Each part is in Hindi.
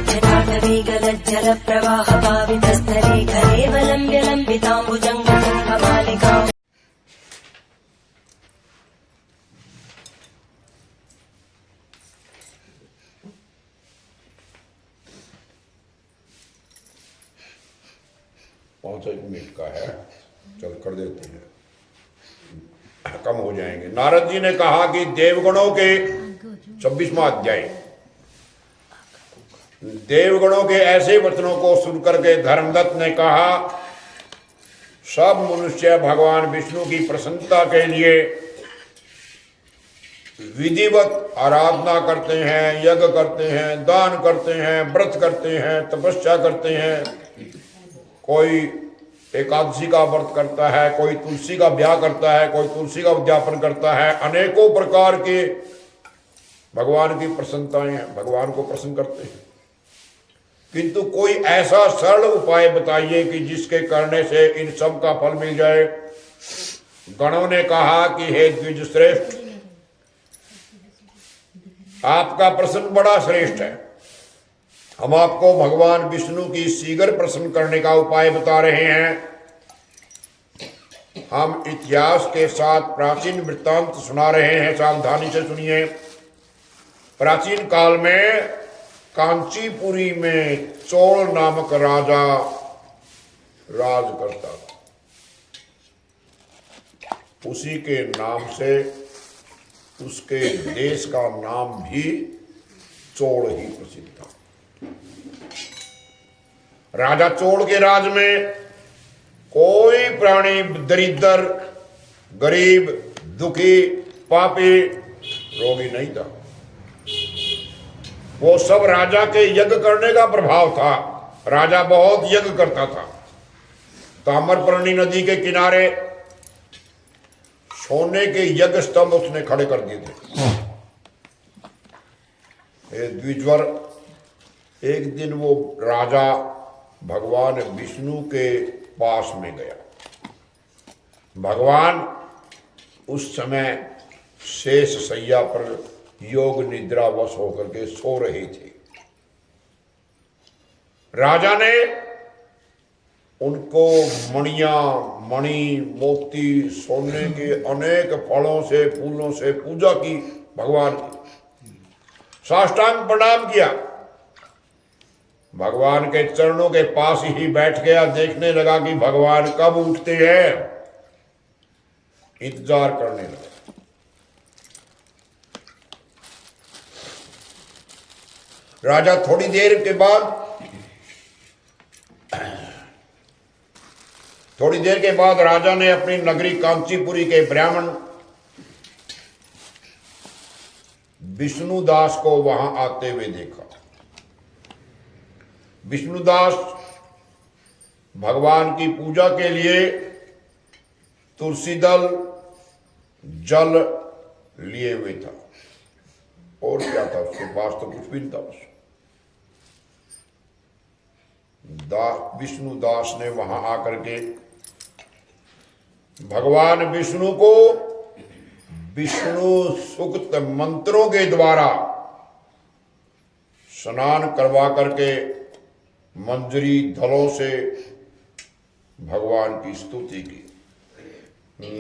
जल प्रवाह पावितस्थले कलेवलम्ब्य लम्बिताम्बुजङ्गमालिका। पाँच एक मिनट का है, चल कर देते हैं, कम हो जाएंगे। नारद जी ने कहा कि देवगणों के 26वां अध्याय, देवगणों के ऐसे वचनों को सुन करके धर्मदत्त ने कहा, सब मनुष्य भगवान विष्णु की प्रसन्नता के लिए विधिवत आराधना करते हैं, यज्ञ करते हैं, दान करते हैं, व्रत करते हैं, तपस्या करते हैं। कोई एकादशी का व्रत करता है, कोई तुलसी का ब्याह करता है, कोई तुलसी का उद्यापन करता है। अनेकों प्रकार के भगवान की प्रसन्नताएं हैं, भगवान को प्रसन्न करते हैं। किंतु कोई ऐसा सरल उपाय बताइए कि जिसके करने से इन सब का फल मिल जाए। गणों ने कहा कि हे द्विज श्रेष्ठ, आपका प्रश्न बड़ा श्रेष्ठ है। हम आपको भगवान विष्णु की शीघ्र प्रसन्न करने का उपाय बता रहे हैं। हम इतिहास के साथ प्राचीन वृत्तांत सुना रहे हैं, सावधानी से सुनिए। प्राचीन काल में कांचीपुरी में चोल नामक राजा राज करता था। उसी के नाम से उसके देश का नाम भी चोल ही प्रसिद्ध था। राजा चोल के राज में कोई प्राणी दरिद्र, गरीब, दुखी, पापी, रोगी नहीं था। वो सब राजा के यज्ञ करने का प्रभाव था। राजा बहुत यज्ञ करता था। ताम्रपर्णी नदी के किनारे सोने के यज्ञ स्तंभ उसने खड़े कर दिए थे। द्विजवर, एक दिन वो राजा भगवान विष्णु के पास में गया। भगवान उस समय शेष शैया पर योग निद्रावश होकर के सो रहे थे। राजा ने उनको मणि, मोती, सोने के अनेक फलों से, फूलों से पूजा की, भगवान की साष्टांग प्रणाम किया। भगवान के चरणों के पास ही बैठ गया। देखने लगा कि भगवान कब उठते हैं, इंतजार करने लगा। राजा थोड़ी देर के बाद राजा ने अपनी नगरी कांचीपुरी के ब्राह्मण विष्णुदास को वहां आते हुए देखा। विष्णुदास भगवान की पूजा के लिए तुलसी दल, जल लिए हुए था। और क्या था उसके पास? तो कुछ भी नहीं था। विष्णुदास ने वहां आकर के भगवान विष्णु को विष्णु सूक्त मंत्रों के द्वारा स्नान करवा करके मंजरी दलों से भगवान की स्तुति की।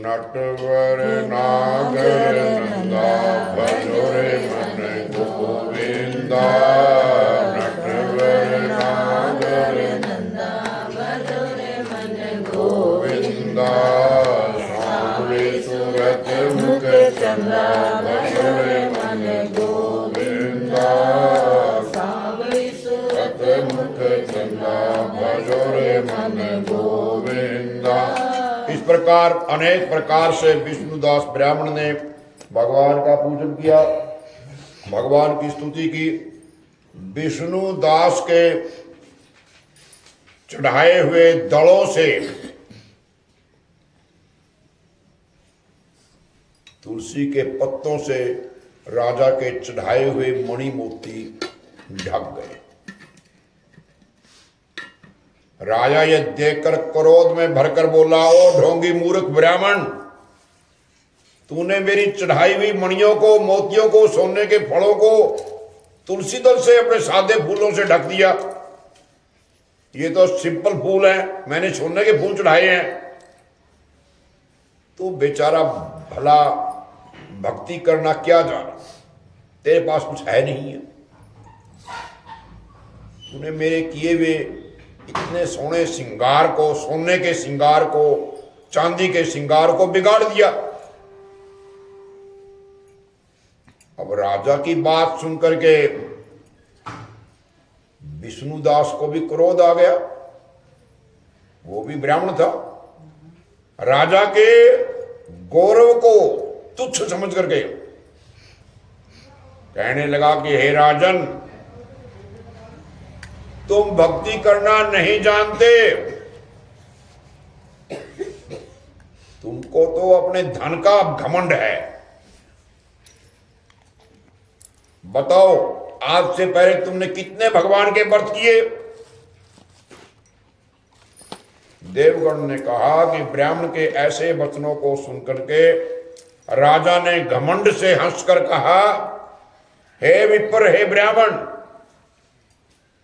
नटवर नागर नंदा भजोरे मन गोविंदा। नटवर नागर नंदा भजोरे मन गोविंदा। सांवरे सूरत मुख चंदा भजोरे मन गोविंदा। सांवरे सूरत मुख चंदा भजोरे मन गोविंदा। इस प्रकार अनेक प्रकार से विष्णुदास ब्राह्मण ने भगवान का पूजन किया, भगवान की स्तुति की। विष्णुदास के चढ़ाए हुए दलों से तुलसी के पत्तों से राजा के चढ़ाए हुए मणि मोती ढक गए। राजा ये देखकर क्रोध में भरकर बोला, ओ ढोंगी मूर्ख ब्राह्मण, तूने मेरी चढ़ाई हुई मणियों को, मोतियों को, सोने के फलों को तुलसी दल से अपने सादे फूलों से ढक दिया। ये तो सिंपल फूल है, मैंने सोने के फूल चढ़ाए हैं। तो बेचारा भला भक्ति करना क्या जाना, तेरे पास कुछ है नहीं है। तूने मेरे किए हुए इतने सोने श्रृंगार को, सोने के श्रृंगार को, चांदी के श्रृंगार को बिगाड़ दिया। अब राजा की बात सुनकर के विष्णुदास को भी क्रोध आ गया। वो भी ब्राह्मण था। राजा के गौरव को तुच्छ समझ करके कहने लगा कि हे राजन, तुम भक्ति करना नहीं जानते। तुमको तो अपने धन का घमंड है। बताओ, आज से पहले तुमने कितने भगवान के व्रत किए? देवगण ने कहा कि ब्राह्मण के ऐसे वचनों को सुनकर के राजा ने घमंड से हंसकर कहा, हे विप्र, हे ब्राह्मण,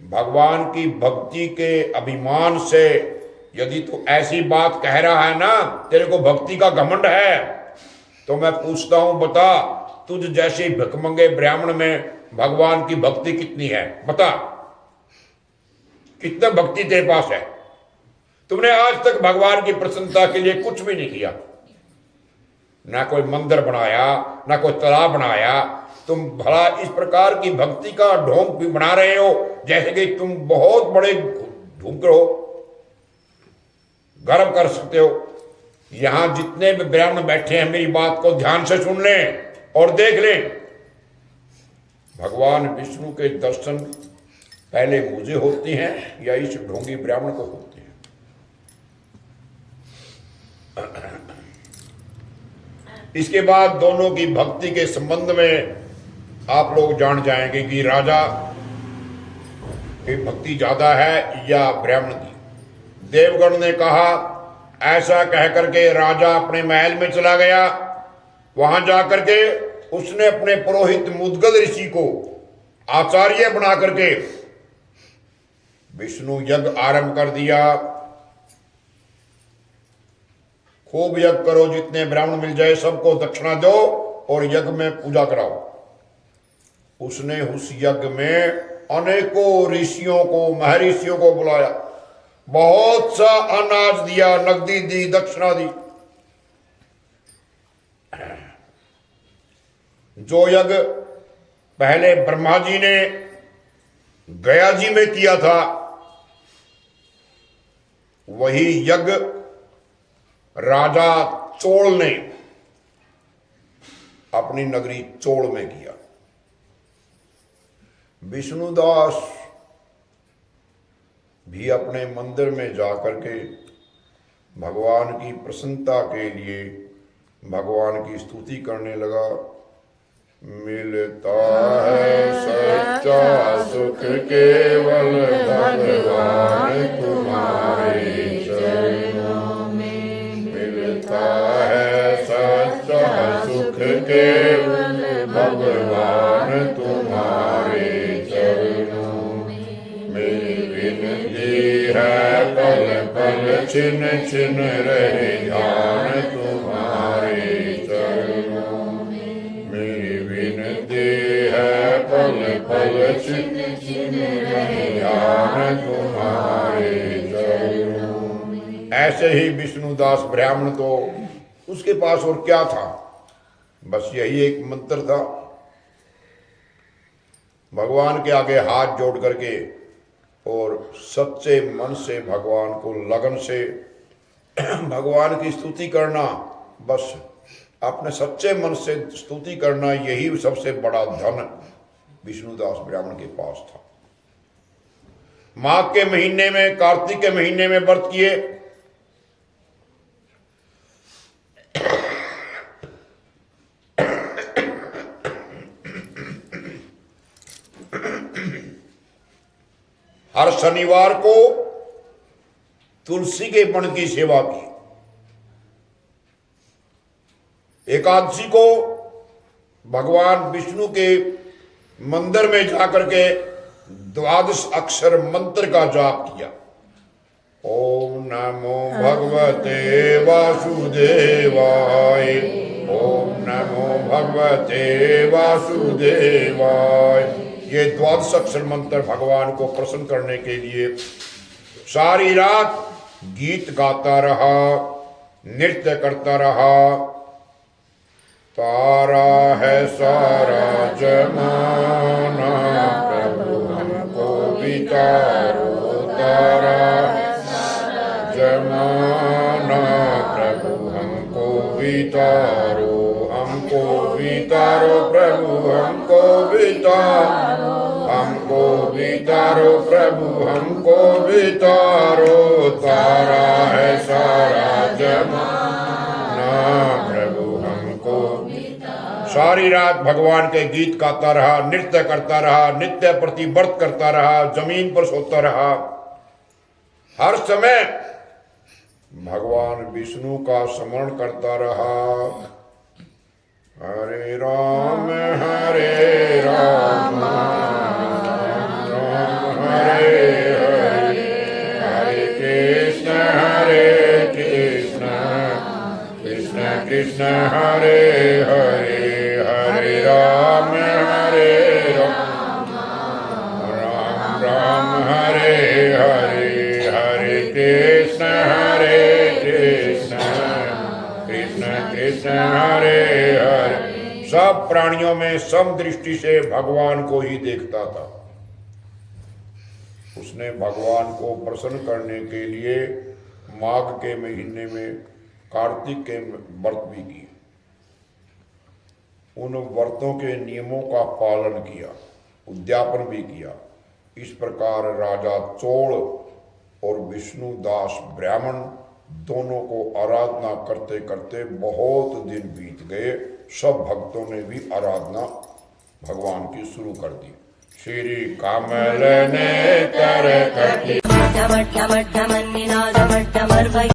भगवान की भक्ति के अभिमान से यदि तू ऐसी बात कह रहा है ना, तेरे को भक्ति का घमंड है, तो मैं पूछता हूं, बता, तुझ जैसे भिखमंगे ब्राह्मण में भगवान की भक्ति कितनी है? बता, कितना भक्ति तेरे पास है? तुमने आज तक भगवान की प्रसन्नता के लिए कुछ भी नहीं किया, ना कोई मंदिर बनाया, ना कोई तालाब बनाया। तुम भला इस प्रकार की भक्ति का ढोंग भी बना रहे हो जैसे कि तुम बहुत बड़े ढूंढ हो, गर्व कर सकते हो। यहां जितने भी ब्राह्मण बैठे हैं, मेरी बात को ध्यान से सुन लें और देख लें। भगवान विष्णु के दर्शन पहले मुझे होते हैं या इस ढोंगी ब्राह्मण को होते हैं? इसके बाद दोनों की भक्ति के संबंध में आप लोग जान जाएंगे कि राजा की भक्ति ज्यादा है या ब्राह्मण की। देवगण ने कहा, ऐसा कह करके राजा अपने महल में चला गया। वहां जाकर के उसने अपने पुरोहित मुद्गल ऋषि को आचार्य बना करके विष्णु यज्ञ आरंभ कर दिया। खूब यज्ञ करो, जितने ब्राह्मण मिल जाए सबको दक्षिणा दो और यज्ञ में पूजा कराओ। उसने उस यज्ञ में अनेकों ऋषियों को, महर्षियों को बुलाया, बहुत सा अनाज दिया, नकदी दी, दक्षिणा दी। जो यज्ञ पहले ब्रह्मा जी ने गया जी में किया था, वही यज्ञ राजा चोल ने अपनी नगरी चोल में किया। विष्णुदास भी अपने मंदिर में जाकर के भगवान की प्रसन्नता के लिए भगवान की स्तुति करने लगा। मिलता है सच्चा सुख केवल भगवान तुम्हारे चरणों में। मिलता है सच्चा सुख केवल भगवान तुम्हारे चरणों में। मेरी विनती है पल पल छिन छिन रहे ध्यान तुम्हारे चरणों में। मेरी विनती है पल पल छिन छिन रहे ध्यान तुम्हारे चरणों में। ऐसे ही विष्णुदास ब्राह्मण, तो उसके पास और क्या था, बस यही एक मंत्र था। भगवान के आगे हाथ जोड़ करके और सच्चे मन से भगवान को लगन से भगवान की स्तुति करना, बस अपने सच्चे मन से स्तुति करना, यही सबसे बड़ा धन विष्णुदास ब्राह्मण के पास था। माघ के महीने में, कार्तिक के महीने में व्रत किए। हर शनिवार को तुलसी के वन की सेवा की। एकादशी को भगवान विष्णु के मंदिर में जाकर के 12 अक्षर मंत्र का जाप किया। ओम नमो भगवते वासुदेवाय, ओम नमो भगवते वासुदेवाय। ये 12 अक्षर मंत्र भगवान को प्रसन्न करने के लिए सारी रात गीत गाता रहा, नृत्य करता रहा। तारा है सारा जमाना, प्रभु हमको भी तारो। तारा है सारा जमाना, प्रभु हमको भी तारो। हमको भी तारो प्रभु, हमको भी तारो। हमको भी तारो प्रभु, हमको भी तारो। तारा है सारा जमाना, प्रभु हमको। सारी रात भगवान के गीत गाता रहा, नृत्य करता रहा, नित्य प्रति व्रत करता रहा, जमीन पर सोता रहा। हर समय भगवान विष्णु का स्मरण करता रहा। हरे राम राम हरे हरे, हरे कृष्ण कृष्ण कृष्ण हरे हरे, हरे राम राम राम हरे हरे, हरे कृष्ण कृष्ण कृष्ण हरे हरे। सब प्राणियों में सम दृष्टि से भगवान को ही देखता था। उसने भगवान को प्रसन्न करने के लिए माघ के महीने में कार्तिक के व्रत भी किए। उन व्रतों के नियमों का पालन किया, उद्यापन भी किया। इस प्रकार राजा चोल और विष्णुदास ब्राह्मण दोनों को आराधना करते करते बहुत दिन बीत गए। सब भक्तों ने भी आराधना भगवान की शुरू कर दी। श्री कमल ने कर